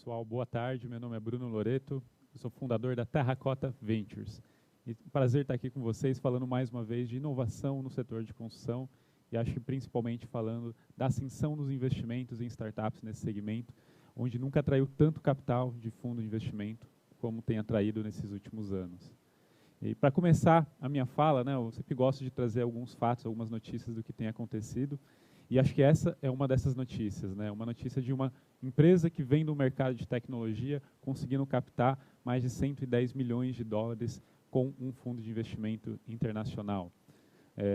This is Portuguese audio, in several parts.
pessoal, boa tarde. Meu nome é Bruno Loreto, eu sou fundador da Terracota Ventures. E prazer estar aqui com vocês falando mais uma vez de inovação no setor de construção e acho que principalmente falando da ascensão dos investimentos em startups nesse segmento, onde nunca atraiu tanto capital de fundo de investimento como tem atraído nesses últimos anos. E para começar a minha fala, eu sempre gosto de trazer alguns fatos, algumas notícias do que tem acontecido. E acho que essa é uma dessas notícias, uma notícia de uma empresa que vem do mercado de tecnologia conseguindo captar mais de 110 milhões de dólares com um fundo de investimento internacional.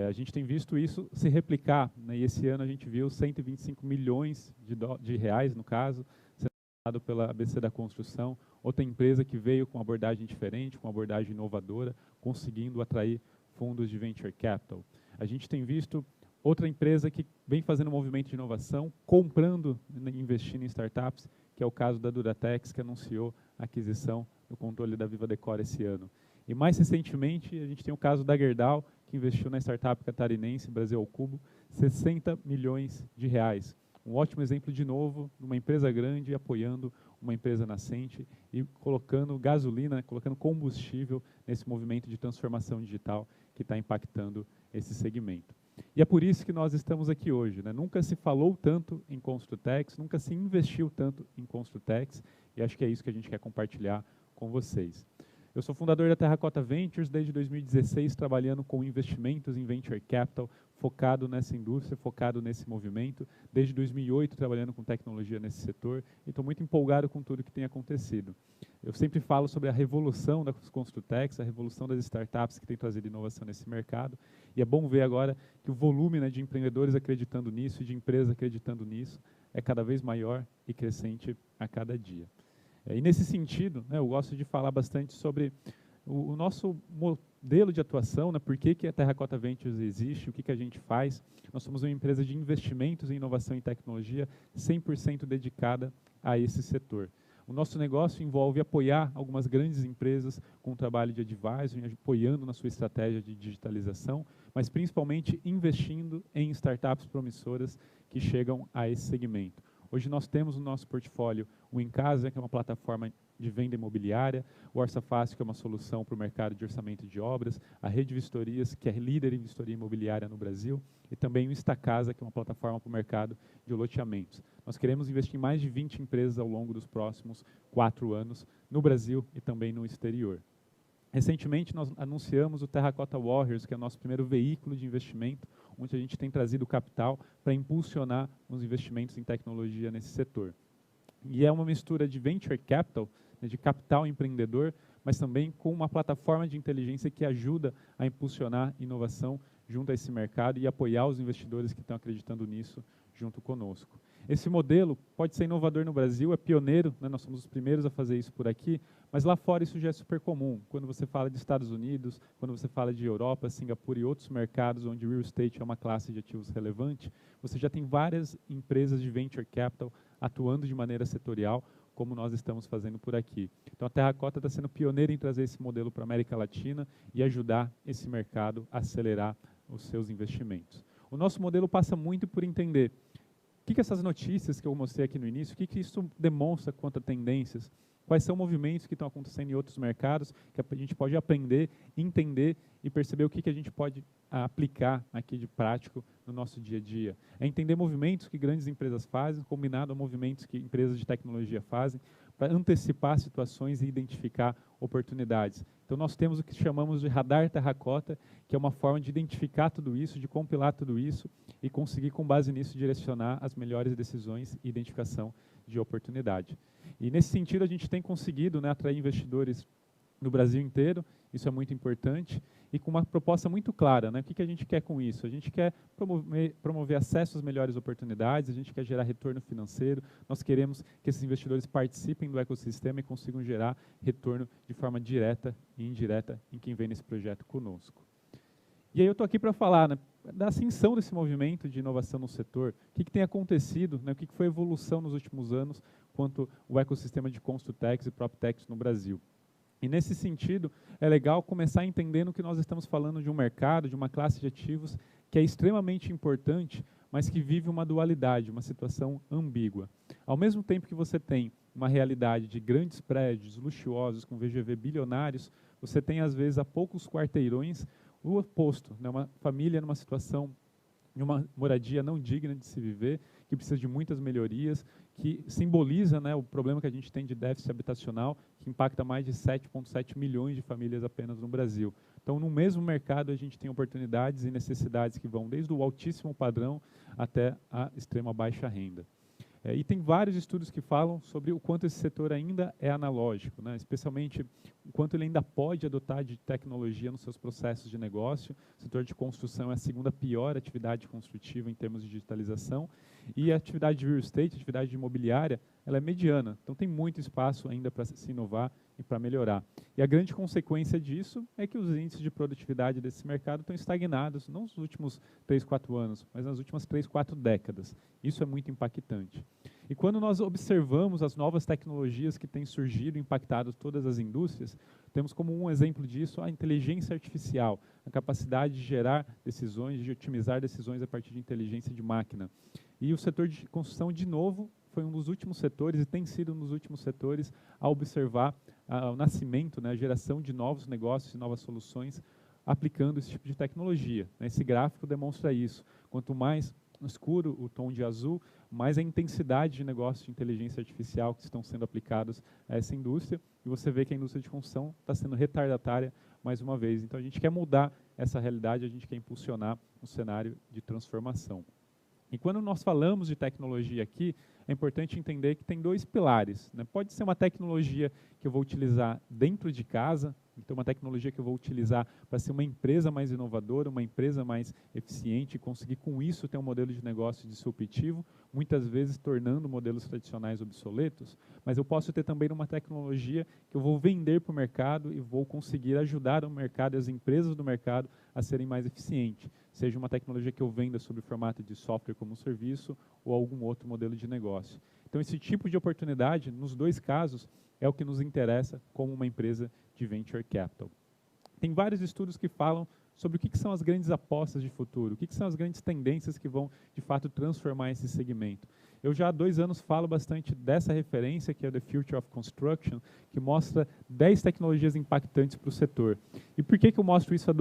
A gente tem visto isso se replicar, e esse ano a gente viu 125 milhões de reais, no caso, sendo dado pela ABC da Construção, outra empresa que veio com uma abordagem diferente, com uma abordagem inovadora, conseguindo atrair fundos de venture capital. A gente tem visto outra empresa que vem fazendo um movimento de inovação, comprando e investindo em startups, que é o caso da Duratex, que anunciou a aquisição do controle da Viva Decor esse ano. E mais recentemente, a gente tem o caso da Gerdau, que investiu na startup catarinense Brasil ao Cubo, 60 milhões de reais. Um ótimo exemplo, de novo, de uma empresa grande apoiando uma empresa nascente e colocando gasolina, colocando combustível nesse movimento de transformação digital que está impactando esse segmento. E é por isso que nós estamos aqui hoje. Nunca se falou tanto em Construtex, nunca se investiu tanto em Construtex, e acho que é isso que a gente quer compartilhar com vocês. Eu sou fundador da Terracota Ventures desde 2016, trabalhando com investimentos em Venture Capital, focado nessa indústria, focado nesse movimento. Desde 2008, trabalhando com tecnologia nesse setor, e estou muito empolgado com tudo que tem acontecido. Eu sempre falo sobre a revolução da Construtex, a revolução das startups que tem trazido inovação nesse mercado, e é bom ver agora que o volume de empreendedores acreditando nisso e de empresas acreditando nisso é cada vez maior e crescente a cada dia. E nesse sentido, eu gosto de falar bastante sobre o nosso modelo de atuação, por que a Terracota Ventures existe, o que a gente faz. Nós somos uma empresa de investimentos em inovação e tecnologia 100% dedicada a esse setor. O nosso negócio envolve apoiar algumas grandes empresas com o trabalho de advisory, apoiando na sua estratégia de digitalização, mas principalmente investindo em startups promissoras que chegam a esse segmento. Hoje nós temos no nosso portfólio o Incasa, que é uma plataforma de venda imobiliária, o Orça Fácil, que é uma solução para o mercado de orçamento de obras, a Rede Vistorias, que é líder em vistoria imobiliária no Brasil, e também o Instacasa, que é uma plataforma para o mercado de loteamentos. Nós queremos investir em mais de 20 empresas ao longo dos próximos 4 anos, no Brasil e também no exterior. Recentemente, nós anunciamos o Terracota Warriors, que é o nosso primeiro veículo de investimento, onde a gente tem trazido capital para impulsionar os investimentos em tecnologia nesse setor. E é uma mistura de venture capital, de capital empreendedor, mas também com uma plataforma de inteligência que ajuda a impulsionar inovação junto a esse mercado e apoiar os investidores que estão acreditando nisso junto conosco. Esse modelo pode ser inovador no Brasil, é pioneiro, nós somos os primeiros a fazer isso por aqui, mas lá fora isso já é super comum. Quando você fala de Estados Unidos, quando você fala de Europa, Singapura e outros mercados onde real estate é uma classe de ativos relevante, você já tem várias empresas de venture capital atuando de maneira setorial, como nós estamos fazendo por aqui. Então a Terracota está sendo pioneira em trazer esse modelo para a América Latina e ajudar esse mercado a acelerar os seus investimentos. O nosso modelo passa muito por entender o que essas notícias que eu mostrei aqui no início, o que isso demonstra quanto a tendências, quais são movimentos que estão acontecendo em outros mercados, que a gente pode aprender, entender e perceber o que a gente pode aplicar aqui de prático no nosso dia a dia. É entender movimentos que grandes empresas fazem, combinado a movimentos que empresas de tecnologia fazem, para antecipar situações e identificar oportunidades. Então nós temos o que chamamos de radar Terracota, que é uma forma de identificar tudo isso, de compilar tudo isso e conseguir, com base nisso, direcionar as melhores decisões e identificação de oportunidade. E nesse sentido a gente tem conseguido atrair investidores no Brasil inteiro, isso é muito importante, e com uma proposta muito clara. O que a gente quer com isso? A gente quer promover acesso às melhores oportunidades, a gente quer gerar retorno financeiro, nós queremos que esses investidores participem do ecossistema e consigam gerar retorno de forma direta e indireta em quem vem nesse projeto conosco. E aí eu estou aqui para falar da ascensão desse movimento de inovação no setor, o que tem acontecido, o que foi a evolução nos últimos anos quanto o ecossistema de Construtex e PropTex no Brasil. E nesse sentido, é legal começar entendendo que nós estamos falando de um mercado, de uma classe de ativos que é extremamente importante, mas que vive uma dualidade, uma situação ambígua. Ao mesmo tempo que você tem uma realidade de grandes prédios luxuosos com VGV bilionários, você tem às vezes a poucos quarteirões o oposto, né? Uma família numa situação de uma moradia não digna de se viver, que precisa de muitas melhorias, que simboliza, né, o problema que a gente tem de déficit habitacional, que impacta mais de 7,7 milhões de famílias apenas no Brasil. Então, no mesmo mercado, a gente tem oportunidades e necessidades que vão desde o altíssimo padrão até a extrema baixa renda. E tem vários estudos que falam sobre o quanto esse setor ainda é analógico, né? Especialmente o quanto ele ainda pode adotar de tecnologia nos seus processos de negócio. O setor de construção é a segunda pior atividade construtiva em termos de digitalização, e a atividade de real estate, a atividade imobiliária, ela é mediana. Então tem muito espaço ainda para se inovar e para melhorar. E a grande consequência disso é que os índices de produtividade desse mercado estão estagnados, não nos últimos 3, 4 anos, mas nas últimas 3, 4 décadas. Isso é muito impactante. E quando nós observamos as novas tecnologias que têm surgido e impactado todas as indústrias, temos como um exemplo disso a inteligência artificial, a capacidade de gerar decisões, de otimizar decisões a partir de inteligência de máquina. E o setor de construção, de novo, foi um dos últimos setores, e tem sido um dos últimos setores, a observar o nascimento, né, a geração de novos negócios e novas soluções aplicando esse tipo de tecnologia. Esse gráfico demonstra isso. Quanto mais escuro o tom de azul, mais a intensidade de negócios de inteligência artificial que estão sendo aplicados a essa indústria, e você vê que a indústria de construção está sendo retardatária mais uma vez. Então a gente quer mudar essa realidade, a gente quer impulsionar um cenário de transformação. E quando nós falamos de tecnologia aqui, é importante entender que tem dois pilares, né? Pode ser uma tecnologia que eu vou utilizar dentro de casa, então uma tecnologia que eu vou utilizar para ser uma empresa mais inovadora, uma empresa mais eficiente, e conseguir com isso ter um modelo de negócio disruptivo, muitas vezes tornando modelos tradicionais obsoletos, mas eu posso ter também uma tecnologia que eu vou vender para o mercado e vou conseguir ajudar o mercado e as empresas do mercado a serem mais eficientes, seja uma tecnologia que eu venda sob o formato de software como serviço ou algum outro modelo de negócio. Então, esse tipo de oportunidade, nos dois casos, é o que nos interessa como uma empresa de Venture Capital. Tem vários estudos que falam sobre o que são as grandes apostas de futuro, o que são as grandes tendências que vão, de fato, transformar esse segmento. Eu já há 2 anos falo bastante dessa referência, que é o The Future of Construction, que mostra 10 tecnologias impactantes para o setor. E por que eu mostro isso há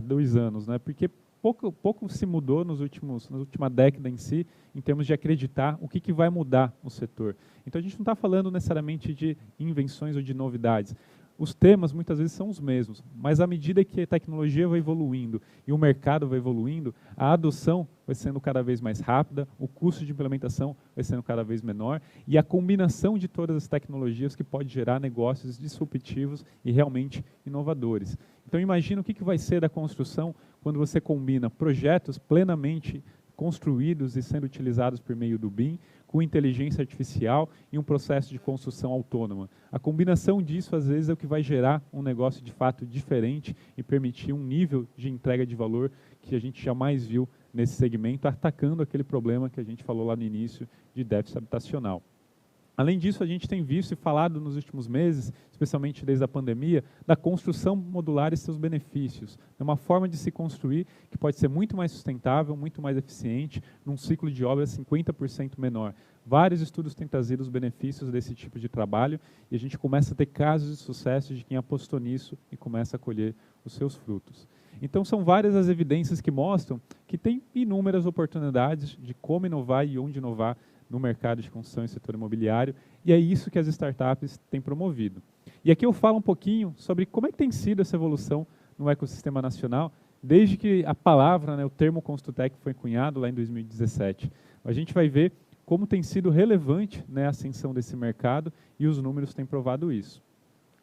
2 anos? Né? Porque pouco se mudou na última década em si, em termos de acreditar o que vai mudar o setor. Então a gente não está falando necessariamente de invenções ou de novidades. Os temas muitas vezes são os mesmos, mas à medida que a tecnologia vai evoluindo e o mercado vai evoluindo, a adoção vai sendo cada vez mais rápida, o custo de implementação vai sendo cada vez menor, e a combinação de todas as tecnologias que pode gerar negócios disruptivos e realmente inovadores. Então imagina o que vai ser da construção quando você combina projetos plenamente construídos e sendo utilizados por meio do BIM, com inteligência artificial e um processo de construção autônoma. A combinação disso, às vezes, é o que vai gerar um negócio de fato diferente e permitir um nível de entrega de valor que a gente jamais viu nesse segmento, atacando aquele problema que a gente falou lá no início de déficit habitacional. Além disso, a gente tem visto e falado nos últimos meses, especialmente desde a pandemia, da construção modular e seus benefícios. É uma forma de se construir que pode ser muito mais sustentável, muito mais eficiente, num ciclo de obra 50% menor. Vários estudos têm trazido os benefícios desse tipo de trabalho, e a gente começa a ter casos de sucesso de quem apostou nisso e começa a colher os seus frutos. Então, são várias as evidências que mostram que tem inúmeras oportunidades de como inovar e onde inovar no mercado de construção e setor imobiliário, e é isso que as startups têm promovido. E aqui eu falo um pouquinho sobre como é que tem sido essa evolução no ecossistema nacional, desde que a palavra, né, o termo Construtec foi cunhado lá em 2017. A gente vai ver como tem sido relevante, né, a ascensão desse mercado, e os números têm provado isso.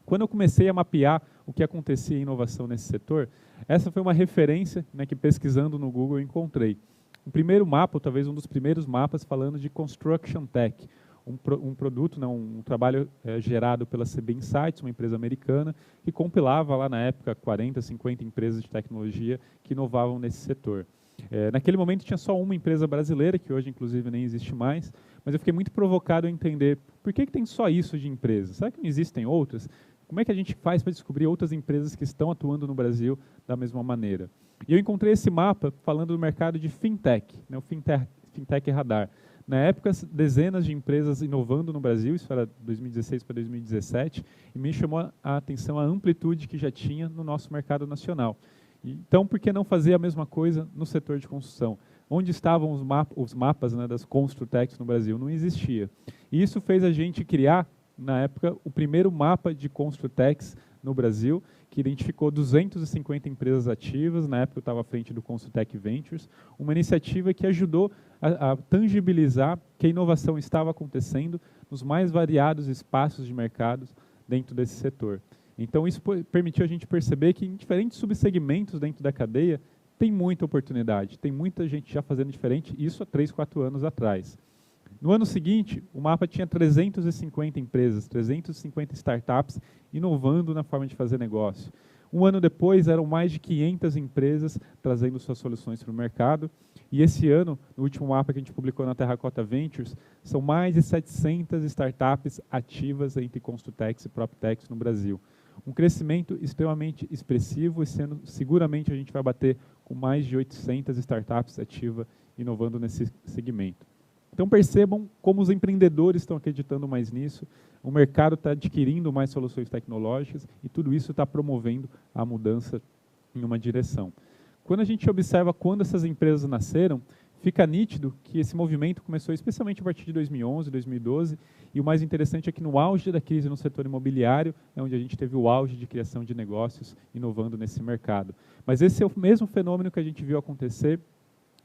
Quando eu comecei a mapear o que acontecia em inovação nesse setor, essa foi uma referência, né, que pesquisando no Google eu encontrei. O primeiro mapa, ou talvez um dos primeiros mapas, falando de Construction Tech, um produto, né, um trabalho gerado pela CB Insights, uma empresa americana, que compilava lá na época 40, 50 empresas de tecnologia que inovavam nesse setor. Naquele momento tinha só uma empresa brasileira, que hoje inclusive nem existe mais, mas eu fiquei muito provocado a entender por que tem só isso de empresas? Será que não existem outras? Como é que a gente faz para descobrir outras empresas que estão atuando no Brasil da mesma maneira? E eu encontrei esse mapa falando do mercado de fintech, né, o fintech Radar. Na época, dezenas de empresas inovando no Brasil, isso era 2016 para 2017, e me chamou a atenção a amplitude que já tinha no nosso mercado nacional. Então, por que não fazer a mesma coisa no setor de construção? Onde estavam os mapas, né, das Construtecs no Brasil? Não existia. E isso fez a gente criar, na época, o primeiro mapa de Construtecs no Brasil, que identificou 250 empresas ativas. Na época eu estava à frente do Construtec Ventures, uma iniciativa que ajudou a tangibilizar que a inovação estava acontecendo nos mais variados espaços de mercado dentro desse setor. Então isso permitiu a gente perceber que em diferentes subsegmentos dentro da cadeia tem muita oportunidade, tem muita gente já fazendo diferente, isso há 3, 4 anos atrás. No ano seguinte, o mapa tinha 350 empresas, 350 startups inovando na forma de fazer negócio. Um ano depois, eram mais de 500 empresas trazendo suas soluções para o mercado. E esse ano, no último mapa que a gente publicou na Terracota Ventures, são mais de 700 startups ativas entre Construtecs e PropTechs no Brasil. Um crescimento extremamente expressivo, esse ano seguramente a gente vai bater com mais de 800 startups ativas inovando nesse segmento. Então percebam como os empreendedores estão acreditando mais nisso, o mercado está adquirindo mais soluções tecnológicas e tudo isso está promovendo a mudança em uma direção. Quando a gente observa quando essas empresas nasceram, fica nítido que esse movimento começou especialmente a partir de 2011, 2012, e o mais interessante é que no auge da crise no setor imobiliário é onde a gente teve o auge de criação de negócios inovando nesse mercado. Mas esse é o mesmo fenômeno que a gente viu acontecer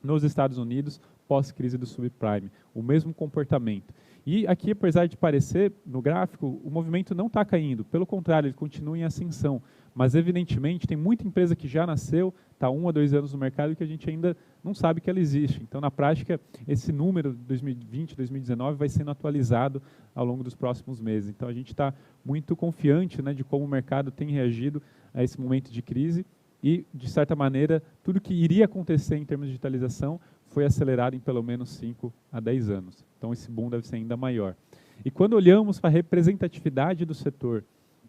nos Estados Unidos pós-crise do subprime, o mesmo comportamento. E aqui, apesar de parecer, no gráfico, o movimento não está caindo, pelo contrário, ele continua em ascensão, mas evidentemente tem muita empresa que já nasceu, está 1 a 2 anos no mercado e que a gente ainda não sabe que ela existe. Então, na prática, esse número de 2020, 2019 vai sendo atualizado ao longo dos próximos meses. Então, a gente está muito confiante, né, de como o mercado tem reagido a esse momento de crise e, de certa maneira, tudo que iria acontecer em termos de digitalização foi acelerado em pelo menos 5 a 10 anos. Então, esse boom deve ser ainda maior. E quando olhamos para a representatividade do setor,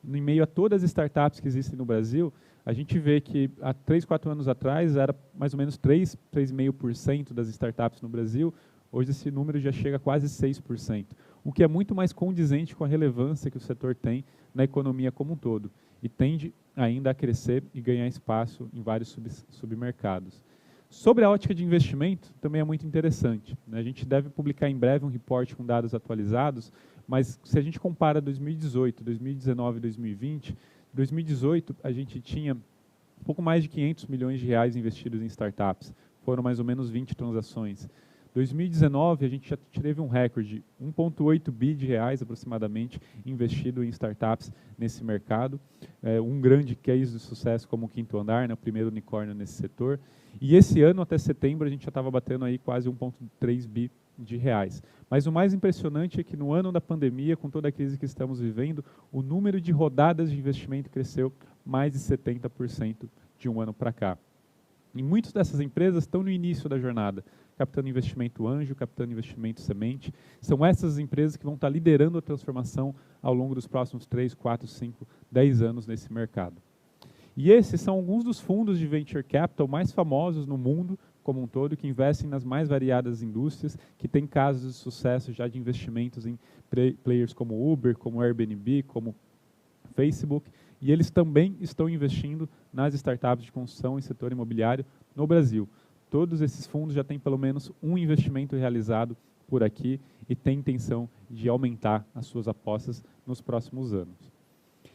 em meio a todas as startups que existem no Brasil, a gente vê que há 3, 4 anos atrás era mais ou menos 3,5% das startups no Brasil, hoje esse número já chega a quase 6%, o que é muito mais condizente com a relevância que o setor tem na economia como um todo, e tende ainda a crescer e ganhar espaço em vários submercados. Sobre a ótica de investimento, também é muito interessante, né? A gente deve publicar em breve um report com dados atualizados, mas se a gente compara 2018, 2019 e 2020, 2018 a gente tinha um pouco mais de 500 milhões de reais investidos em startups, foram mais ou menos 20 transações. 2019 a gente já teve um recorde, 1,8 bi de reais aproximadamente investido em startups nesse mercado, um grande case de sucesso como o Quinto Andar, né, o primeiro unicórnio nesse setor, e esse ano até setembro a gente já estava batendo aí quase 1,3 bi de reais. Mas o mais impressionante é que no ano da pandemia, com toda a crise que estamos vivendo, o número de rodadas de investimento cresceu mais de 70% de um ano para cá. E muitas dessas empresas estão no início da jornada, captando investimento anjo, captando investimento semente. São essas empresas que vão estar liderando a transformação ao longo dos próximos 3, 4, 5, 10 anos nesse mercado. E esses são alguns dos fundos de Venture Capital mais famosos no mundo como um todo, que investem nas mais variadas indústrias, que têm casos de sucesso já de investimentos em players como Uber, como Airbnb, como Facebook, e eles também estão investindo nas startups de construção e setor imobiliário no Brasil. Todos esses fundos já têm pelo menos um investimento realizado por aqui e têm intenção de aumentar as suas apostas nos próximos anos.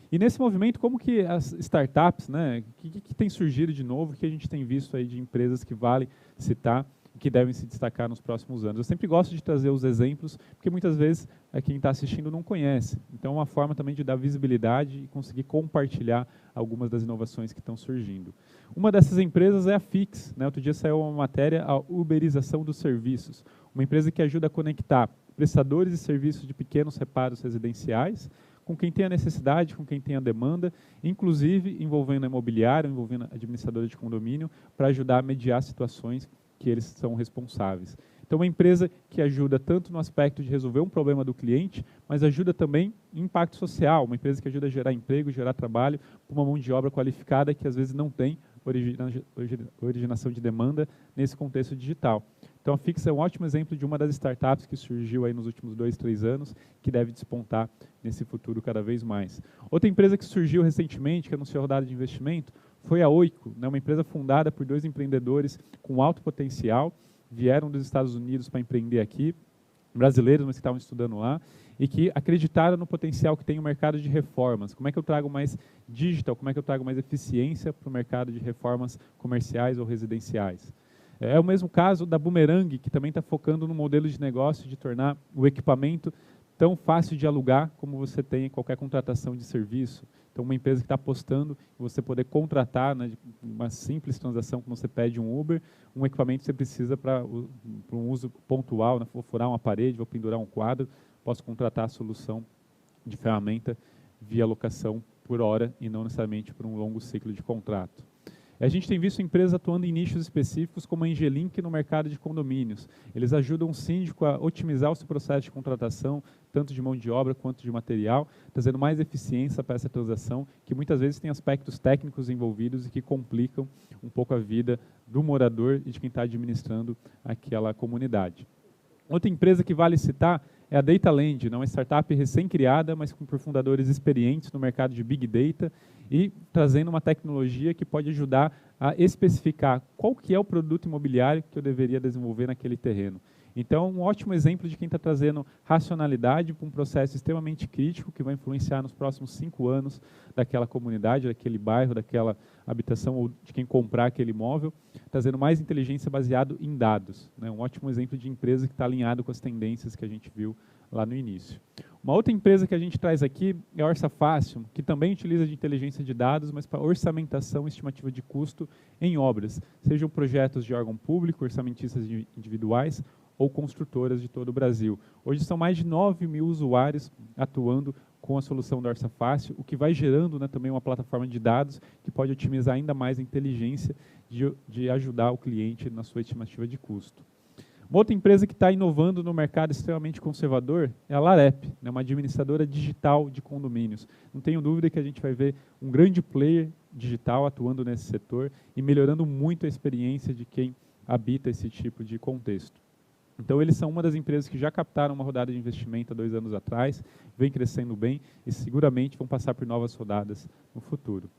E nesse movimento, como que as startups, né, que tem surgido de novo, que a gente tem visto aí de empresas que vale citar e que devem se destacar nos próximos anos? Eu sempre gosto de trazer os exemplos, porque muitas vezes quem está assistindo não conhece. Então, é uma forma também de dar visibilidade e conseguir compartilhar algumas das inovações que estão surgindo. Uma dessas empresas é a Fix, né? Outro dia saiu uma matéria, a uberização dos serviços. Uma empresa que ajuda a conectar prestadores de serviços de pequenos reparos residenciais com quem tem a necessidade, com quem tem a demanda, inclusive envolvendo a imobiliária, envolvendo a administradora de condomínio, para ajudar a mediar situações que eles são responsáveis. Então, uma empresa que ajuda tanto no aspecto de resolver um problema do cliente, mas ajuda também em impacto social, uma empresa que ajuda a gerar emprego, gerar trabalho, para uma mão de obra qualificada que às vezes não tem originação de demanda nesse contexto digital. Então a Fix é um ótimo exemplo de uma das startups que surgiu aí nos últimos 2, 3 anos, que deve despontar nesse futuro cada vez mais. Outra empresa que surgiu recentemente, que anunciou a rodada de investimento, foi a Oico, né, uma empresa fundada por 2 empreendedores com alto potencial, vieram dos Estados Unidos para empreender aqui, brasileiros, mas que estavam estudando lá, e que acreditaram no potencial que tem o mercado de reformas. Como é que eu trago mais digital, como é que eu trago mais eficiência para o mercado de reformas comerciais ou residenciais. É o mesmo caso da Boomerang, que também está focando no modelo de negócio de tornar o equipamento tão fácil de alugar como você tem em qualquer contratação de serviço. Então, uma empresa que está apostando em você poder contratar, né, uma simples transação, como você pede um Uber, um equipamento que você precisa para um uso pontual, né, vou furar uma parede, vou pendurar um quadro, posso contratar a solução de ferramenta via locação por hora e não necessariamente por um longo ciclo de contrato. A gente tem visto empresas atuando em nichos específicos, como a Engelink no mercado de condomínios. Eles ajudam o síndico a otimizar o seu processo de contratação, tanto de mão de obra quanto de material, trazendo mais eficiência para essa transação, que muitas vezes tem aspectos técnicos envolvidos e que complicam um pouco a vida do morador e de quem está administrando aquela comunidade. Outra empresa que vale citar é a DataLand, uma startup recém-criada, mas por fundadores experientes no mercado de Big Data e trazendo uma tecnologia que pode ajudar a especificar qual que é o produto imobiliário que eu deveria desenvolver naquele terreno. Então, um ótimo exemplo de quem está trazendo racionalidade para um processo extremamente crítico que vai influenciar nos próximos 5 anos daquela comunidade, daquele bairro, daquela habitação ou de quem comprar aquele imóvel, trazendo mais inteligência baseado em dados. Né? Um ótimo exemplo de empresa que está alinhado com as tendências que a gente viu lá no início. Uma outra empresa que a gente traz aqui é a OrçaFácil, que também utiliza de inteligência de dados, mas para orçamentação e estimativa de custo em obras, sejam projetos de órgão público, orçamentistas individuais ou construtoras de todo o Brasil. Hoje são mais de 9.000 usuários atuando com a solução da OrçaFácil, o que vai gerando, né, também uma plataforma de dados que pode otimizar ainda mais a inteligência de ajudar o cliente na sua estimativa de custo. Uma outra empresa que está inovando no mercado extremamente conservador é a Larep, né, uma administradora digital de condomínios. Não tenho dúvida que a gente vai ver um grande player digital atuando nesse setor e melhorando muito a experiência de quem habita esse tipo de contexto. Então, eles são uma das empresas que já captaram uma rodada de investimento há 2 anos atrás, vem crescendo bem e seguramente vão passar por novas rodadas no futuro.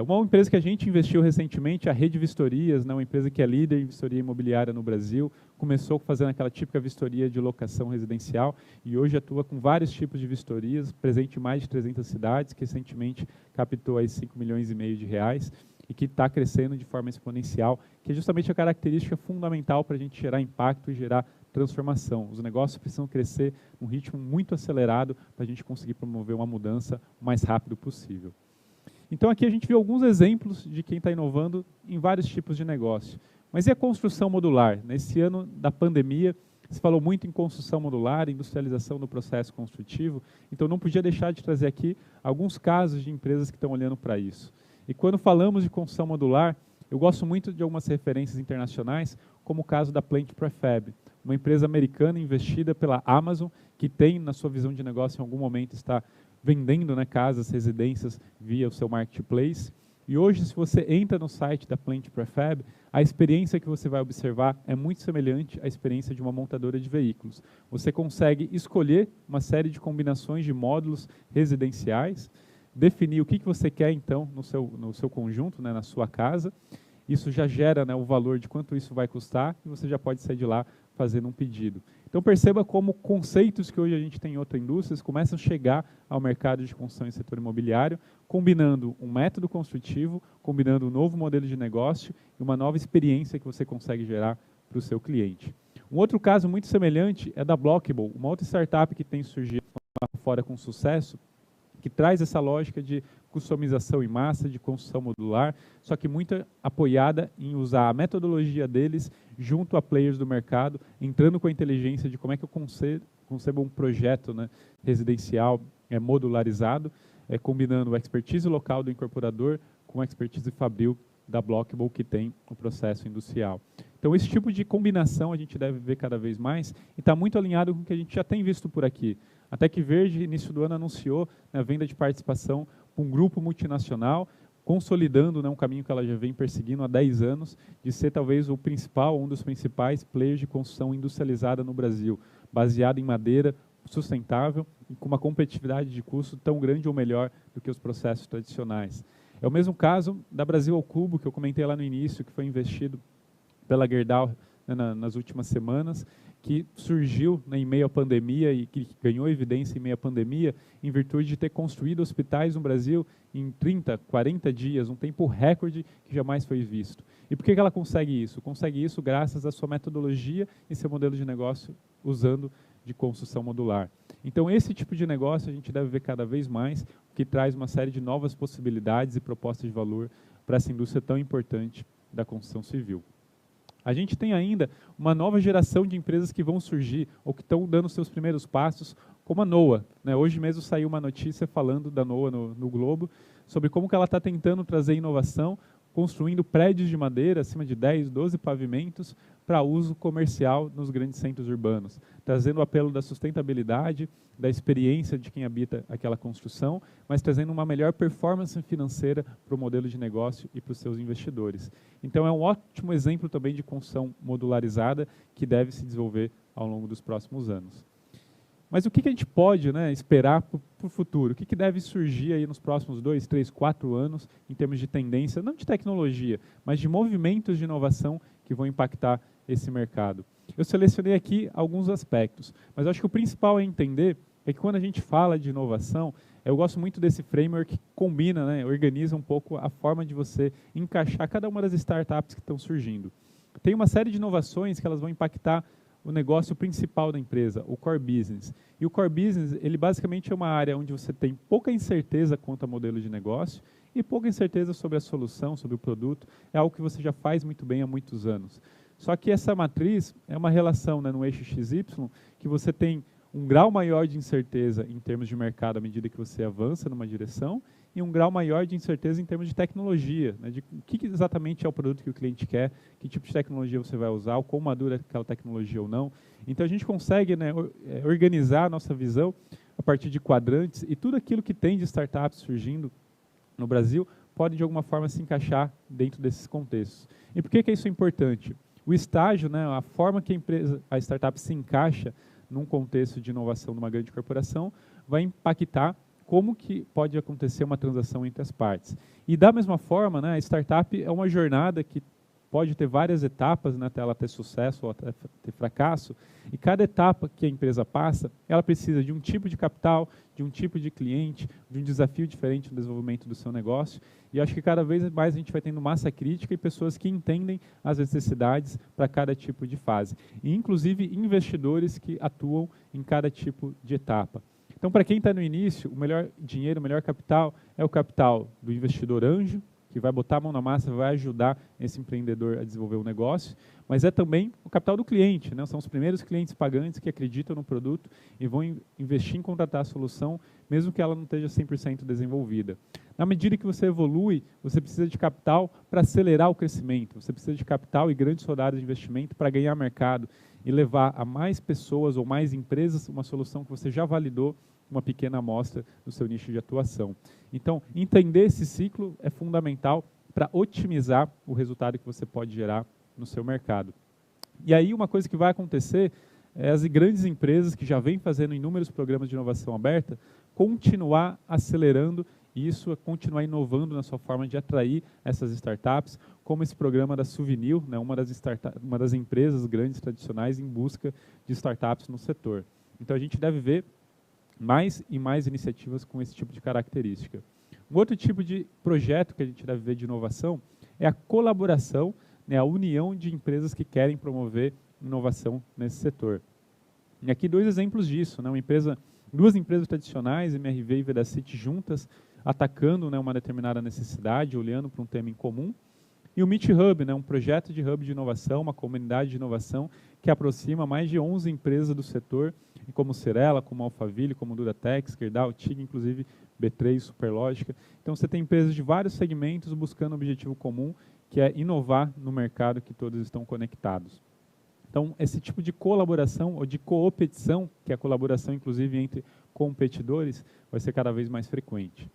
Uma empresa que a gente investiu recentemente, a Rede Vistorias, né, uma empresa que é líder em vistoria imobiliária no Brasil, começou fazendo aquela típica vistoria de locação residencial e hoje atua com vários tipos de vistorias, presente em mais de 300 cidades, que recentemente captou aí 5,5 milhões de reais e que está crescendo de forma exponencial, que é justamente a característica fundamental para a gente gerar impacto e gerar transformação. Os negócios precisam crescer num ritmo muito acelerado para a gente conseguir promover uma mudança o mais rápido possível. Então, aqui a gente viu alguns exemplos de quem está inovando em vários tipos de negócio. Mas e a construção modular? Nesse ano da pandemia, se falou muito em construção modular, industrialização do processo construtivo, então não podia deixar de trazer aqui alguns casos de empresas que estão olhando para isso. E quando falamos de construção modular, eu gosto muito de algumas referências internacionais, como o caso da Plant Prefab, uma empresa americana investida pela Amazon, que tem, na sua visão de negócio, em algum momento está vendendo, né, casas, residências via o seu marketplace. E hoje, se você entra no site da Plant Prefab, a experiência que você vai observar é muito semelhante à experiência de uma montadora de veículos. Você consegue escolher uma série de combinações de módulos residenciais, definir o que você quer, então, no seu conjunto, né, na sua casa. Isso já gera, né, o valor de quanto isso vai custar e você já pode sair de lá fazendo um pedido. Então perceba como conceitos que hoje a gente tem em outras indústrias começam a chegar ao mercado de construção e setor imobiliário, combinando um método construtivo, combinando um novo modelo de negócio e uma nova experiência que você consegue gerar para o seu cliente. Um outro caso muito semelhante é da Blockable, uma outra startup que tem surgido lá fora com sucesso, que traz essa lógica de customização em massa, de construção modular, só que muito apoiada em usar a metodologia deles junto a players do mercado, entrando com a inteligência de como é que eu concebo um projeto, né, residencial modularizado, combinando a expertise local do incorporador com a expertise fabril da Blockable que tem o processo industrial. Então, esse tipo de combinação a gente deve ver cada vez mais e está muito alinhado com o que a gente já tem visto por aqui. A Tec Verde, início do ano, anunciou a venda de participação para um grupo multinacional consolidando, né, um caminho que ela já vem perseguindo há 10 anos, de ser talvez o principal, um dos principais players de construção industrializada no Brasil, baseado em madeira, sustentável e com uma competitividade de custo tão grande ou melhor do que os processos tradicionais. É o mesmo caso da Brasil ao Cubo, que eu comentei lá no início, que foi investido pela Gerdau, né, nas últimas semanas, que surgiu, né, em meio à pandemia e que ganhou evidência em meio à pandemia, em virtude de ter construído hospitais no Brasil em 30, 40 dias, um tempo recorde que jamais foi visto. E por que ela consegue isso? Consegue isso graças à sua metodologia e seu modelo de negócio usando de construção modular. Então, esse tipo de negócio a gente deve ver cada vez mais, que traz uma série de novas possibilidades e propostas de valor para essa indústria tão importante da construção civil. A gente tem ainda uma nova geração de empresas que vão surgir ou que estão dando seus primeiros passos, como a NOA. Né? Hoje mesmo saiu uma notícia falando da NOA no Globo, sobre como que ela está tentando trazer inovação, construindo prédios de madeira acima de 10, 12 pavimentos para uso comercial nos grandes centros urbanos, trazendo o apelo da sustentabilidade, da experiência de quem habita aquela construção, mas trazendo uma melhor performance financeira para o modelo de negócio e para os seus investidores. Então é um ótimo exemplo também de construção modularizada que deve se desenvolver ao longo dos próximos anos. Mas o que a gente pode, né, esperar para o futuro? O que deve surgir aí nos próximos 2, 3, 4 anos em termos de tendência, não de tecnologia, mas de movimentos de inovação que vão impactar esse mercado? Eu selecionei aqui alguns aspectos, mas eu acho que o principal a entender é que quando a gente fala de inovação, eu gosto muito desse framework que combina, né, organiza um pouco a forma de você encaixar cada uma das startups que estão surgindo. Tem uma série de inovações que elas vão impactar o negócio principal da empresa, o core business. E o core business, ele basicamente é uma área onde você tem pouca incerteza quanto ao modelo de negócio e pouca incerteza sobre a solução, sobre o produto. É algo que você já faz muito bem há muitos anos. Só que essa matriz é uma relação, né, no eixo XY, que você tem um grau maior de incerteza em termos de mercado à medida que você avança numa direção e um grau maior de incerteza em termos de tecnologia, né, de o que exatamente é o produto que o cliente quer, que tipo de tecnologia você vai usar, o quão madura é aquela tecnologia ou não. Então, a gente consegue, né, organizar a nossa visão a partir de quadrantes e tudo aquilo que tem de startups surgindo no Brasil pode, de alguma forma, se encaixar dentro desses contextos. E por que isso é importante? O estágio, né, a forma que a startup se encaixa num contexto de inovação numa grande corporação, vai impactar como que pode acontecer uma transação entre as partes. E da mesma forma, né, a startup é uma jornada que pode ter várias etapas, né, até ela ter sucesso ou até ter fracasso, e cada etapa que a empresa passa, ela precisa de um tipo de capital, de um tipo de cliente, de um desafio diferente no desenvolvimento do seu negócio, e acho que cada vez mais a gente vai tendo massa crítica e pessoas que entendem as necessidades para cada tipo de fase, e inclusive investidores que atuam em cada tipo de etapa. Então, para quem está no início, o melhor dinheiro, o melhor capital é o capital do investidor anjo, que vai botar a mão na massa, vai ajudar esse empreendedor a desenvolver o negócio, mas é também o capital do cliente, né? São os primeiros clientes pagantes que acreditam no produto e vão investir em contratar a solução, mesmo que ela não esteja 100% desenvolvida. Na medida que você evolui, você precisa de capital para acelerar o crescimento, você precisa de capital e grandes rodadas de investimento para ganhar mercado e levar a mais pessoas ou mais empresas uma solução que você já validou uma pequena amostra do seu nicho de atuação. Então, entender esse ciclo é fundamental para otimizar o resultado que você pode gerar no seu mercado. E aí, uma coisa que vai acontecer é as grandes empresas que já vêm fazendo inúmeros programas de inovação aberta continuar acelerando isso, continuar inovando na sua forma de atrair essas startups, como esse programa da Souvenir, né, uma das empresas grandes tradicionais em busca de startups no setor. Então, a gente deve ver mais e mais iniciativas com esse tipo de característica. Um outro tipo de projeto que a gente deve ver de inovação é a colaboração, né, a união de empresas que querem promover inovação nesse setor. E aqui 2 exemplos disso, né, duas empresas tradicionais, MRV e Vedacity, juntas, atacando, né, uma determinada necessidade, olhando para um tema em comum. E o Meet Hub, né, um projeto de hub de inovação, uma comunidade de inovação que aproxima mais de 11 empresas do setor, como Cirela, como Alphaville, como Duratex, Gerdau, TIG, inclusive B3, Superlógica. Então, você tem empresas de vários segmentos buscando um objetivo comum, que é inovar no mercado que todos estão conectados. Então, esse tipo de colaboração ou de coopetição, que é a colaboração, inclusive, entre competidores, vai ser cada vez mais frequente.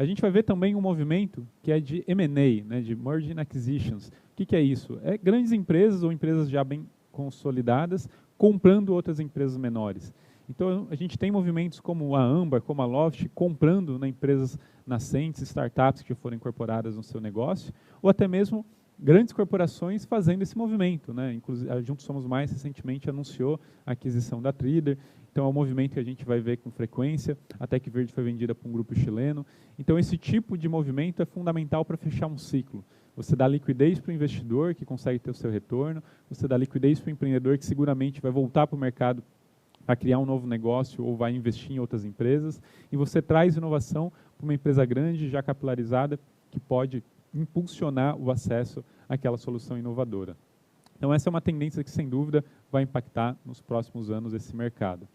A gente vai ver também um movimento que é de M&A, né, de Merger and Acquisitions. O que é isso? É grandes empresas ou empresas já bem consolidadas comprando outras empresas menores. Então, a gente tem movimentos como a Ambar, como a Loft, comprando, né, empresas nascentes, startups que foram incorporadas no seu negócio, ou até mesmo grandes corporações fazendo esse movimento, né? Inclusive, a Juntos Somos Mais recentemente anunciou a aquisição da Tridder, então é um movimento que a gente vai ver com frequência. A Tec Verde foi vendida para um grupo chileno. Então esse tipo de movimento é fundamental para fechar um ciclo. Você dá liquidez para o investidor que consegue ter o seu retorno, você dá liquidez para o empreendedor que seguramente vai voltar para o mercado a criar um novo negócio ou vai investir em outras empresas, e você traz inovação para uma empresa grande, já capilarizada, que pode impulsionar o acesso àquela solução inovadora. Então essa é uma tendência que, sem dúvida, vai impactar nos próximos anos esse mercado.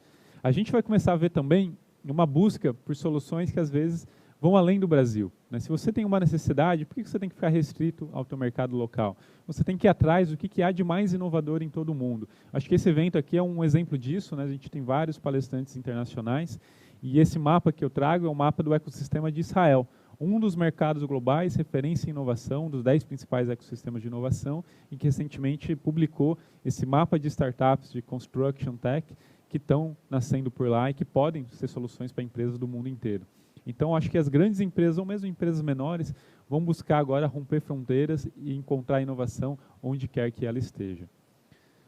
A gente vai começar a ver também uma busca por soluções que, às vezes, vão além do Brasil, né? Se você tem uma necessidade, por que você tem que ficar restrito ao teu mercado local? Você tem que ir atrás do que há de mais inovador em todo o mundo. Acho que esse evento aqui é um exemplo disso, né? A gente tem vários palestrantes internacionais, e esse mapa que eu trago é um mapa do ecossistema de Israel, um dos mercados globais, referência em inovação, dos 10 principais ecossistemas de inovação, e que recentemente publicou esse mapa de startups de Construction Tech, que estão nascendo por lá e que podem ser soluções para empresas do mundo inteiro. Então, acho que as grandes empresas, ou mesmo empresas menores, vão buscar agora romper fronteiras e encontrar inovação onde quer que ela esteja.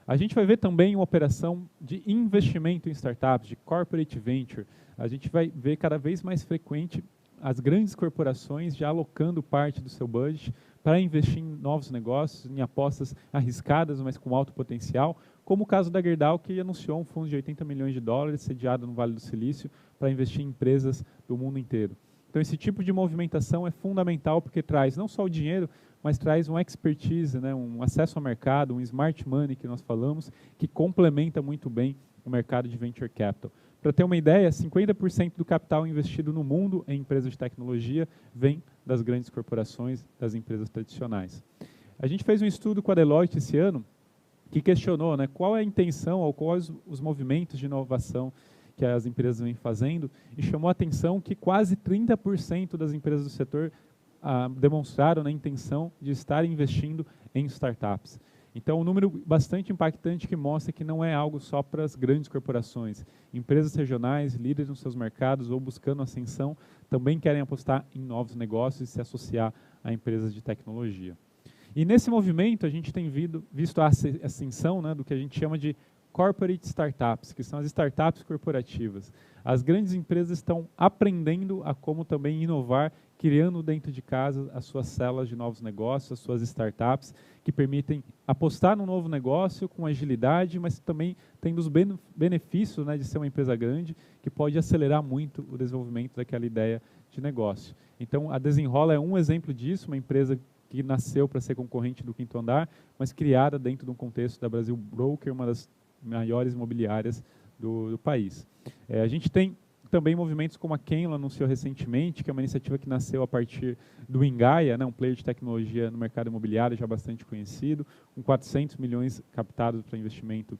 A gente vai ver também uma operação de investimento em startups, de corporate venture. A gente vai ver cada vez mais frequente as grandes corporações já alocando parte do seu budget para investir em novos negócios, em apostas arriscadas, mas com alto potencial, como o caso da Gerdau, que anunciou um fundo de 80 milhões de dólares sediado no Vale do Silício para investir em empresas do mundo inteiro. Então, esse tipo de movimentação é fundamental porque traz não só o dinheiro, mas traz uma expertise, né, um acesso ao mercado, um smart money que nós falamos, que complementa muito bem o mercado de venture capital. Para ter uma ideia, 50% do capital investido no mundo em empresas de tecnologia vem das grandes corporações, das empresas tradicionais. A gente fez um estudo com a Deloitte esse ano, que questionou, né, qual é a intenção ou quais os movimentos de inovação que as empresas vêm fazendo, e chamou a atenção que quase 30% das empresas do setor demonstraram a intenção de estar investindo em startups. Então, um número bastante impactante que mostra que não é algo só para as grandes corporações. Empresas regionais, líderes nos seus mercados ou buscando ascensão, também querem apostar em novos negócios e se associar a empresas de tecnologia. E nesse movimento, a gente tem visto a ascensão, né, do que a gente chama de corporate startups, que são as startups corporativas. As grandes empresas estão aprendendo a como também inovar, criando dentro de casa as suas células de novos negócios, as suas startups, que permitem apostar num novo negócio com agilidade, mas também tendo os benefícios, né, de ser uma empresa grande, que pode acelerar muito o desenvolvimento daquela ideia de negócio. Então, a Desenrola é um exemplo disso, uma empresa que nasceu para ser concorrente do Quinto Andar, mas criada dentro de um contexto da Brasil Broker, uma das maiores imobiliárias do país. A gente tem também movimentos como a Kenlo anunciou recentemente, que é uma iniciativa que nasceu a partir do Ingaia, né, um player de tecnologia no mercado imobiliário já bastante conhecido, com 400 milhões captados para investimento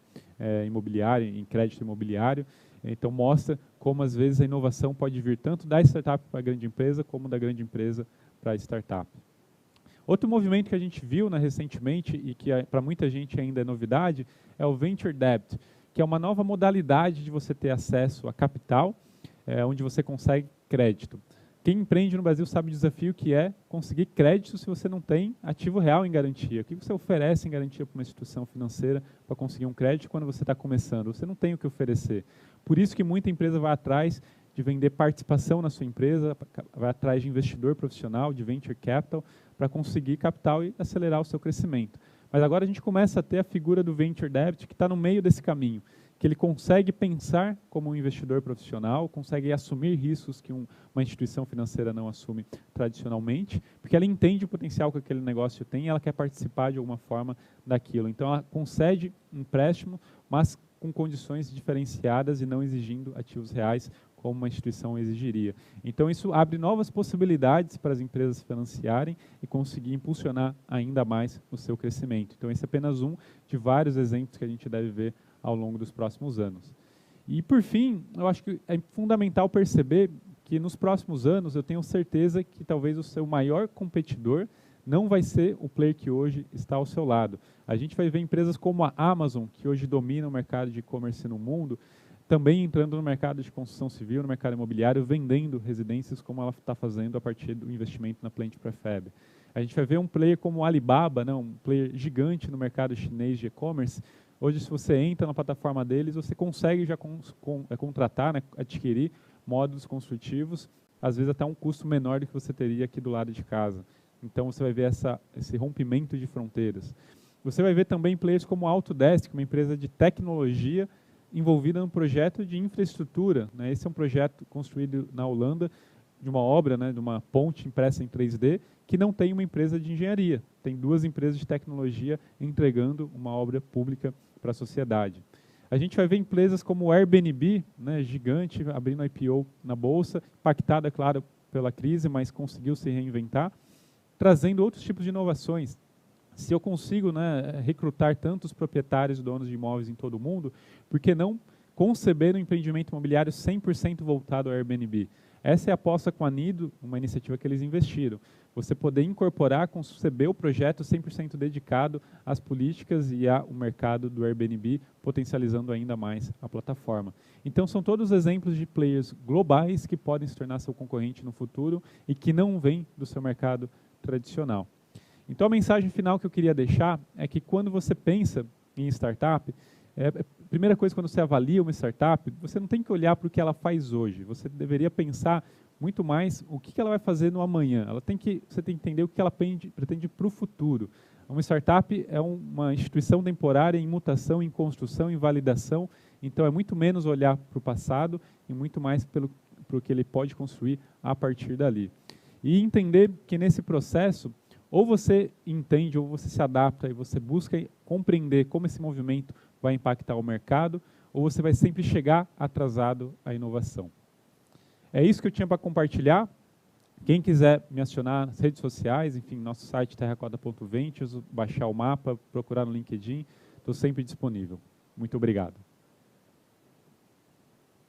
imobiliário, em crédito imobiliário. Então, mostra como, às vezes, a inovação pode vir tanto da startup para a grande empresa, como da grande empresa para a startup. Outro movimento que a gente viu, né, recentemente, e que para muita gente ainda é novidade, é o Venture Debt, que é uma nova modalidade de você ter acesso a capital, onde você consegue crédito. Quem empreende no Brasil sabe o desafio que é conseguir crédito se você não tem ativo real em garantia. O que você oferece em garantia para uma instituição financeira para conseguir um crédito quando você está começando? Você não tem o que oferecer. Por isso que muita empresa vai atrás de vender participação na sua empresa, vai atrás de investidor profissional, de venture capital, para conseguir capital e acelerar o seu crescimento. Mas agora a gente começa a ter a figura do Venture Debt, que está no meio desse caminho, que ele consegue pensar como um investidor profissional, consegue assumir riscos que uma instituição financeira não assume tradicionalmente, porque ela entende o potencial que aquele negócio tem e ela quer participar de alguma forma daquilo. Então, ela concede empréstimo, mas com condições diferenciadas e não exigindo ativos reais, como uma instituição exigiria. Então, isso abre novas possibilidades para as empresas financiarem e conseguir impulsionar ainda mais o seu crescimento. Então, esse é apenas um de vários exemplos que a gente deve ver ao longo dos próximos anos. E, por fim, eu acho que é fundamental perceber que nos próximos anos eu tenho certeza que talvez o seu maior competidor não vai ser o player que hoje está ao seu lado. A gente vai ver empresas como a Amazon, que hoje domina o mercado de e-commerce no mundo, também entrando no mercado de construção civil, no mercado imobiliário, vendendo residências como ela está fazendo a partir do investimento na Plenty Prefab. A gente vai ver um player como a Alibaba, né, um player gigante no mercado chinês de e-commerce. Hoje, se você entra na plataforma deles, você consegue já contratar, né, adquirir módulos construtivos, às vezes até um custo menor do que você teria aqui do lado de casa. Então, você vai ver esse rompimento de fronteiras. Você vai ver também players como a Autodesk, uma empresa de tecnologia envolvida num projeto de infraestrutura, né? Esse é um projeto construído na Holanda, de uma obra, né, de uma ponte impressa em 3D, que não tem uma empresa de engenharia. Tem duas empresas de tecnologia entregando uma obra pública para a sociedade. A gente vai ver empresas como o Airbnb, né, gigante, abrindo IPO na Bolsa, impactada, claro, pela crise, mas conseguiu se reinventar, trazendo outros tipos de inovações. Se eu consigo, né, recrutar tantos proprietários e donos de imóveis em todo o mundo, por que não conceber um empreendimento imobiliário 100% voltado ao Airbnb? Essa é a aposta com a Nido, uma iniciativa que eles investiram. Você poder incorporar, conceber o projeto 100% dedicado às políticas e ao mercado do Airbnb, potencializando ainda mais a plataforma. Então, são todos exemplos de players globais que podem se tornar seu concorrente no futuro e que não vêm do seu mercado tradicional. Então, a mensagem final que eu queria deixar é que quando você pensa em startup, a primeira coisa, quando você avalia uma startup, você não tem que olhar para o que ela faz hoje. Você deveria pensar muito mais o que ela vai fazer no amanhã. Você tem que entender o que ela pretende para o futuro. Uma startup é uma instituição temporária em mutação, em construção, em validação. Então, é muito menos olhar para o passado e muito mais para o que ele pode construir a partir dali. E entender que nesse processo, ou você entende, ou você se adapta e você busca compreender como esse movimento vai impactar o mercado, ou você vai sempre chegar atrasado à inovação. É isso que eu tinha para compartilhar. Quem quiser me acionar nas redes sociais, enfim, nosso site terracota.ventures, baixar o mapa, procurar no LinkedIn, estou sempre disponível. Muito obrigado.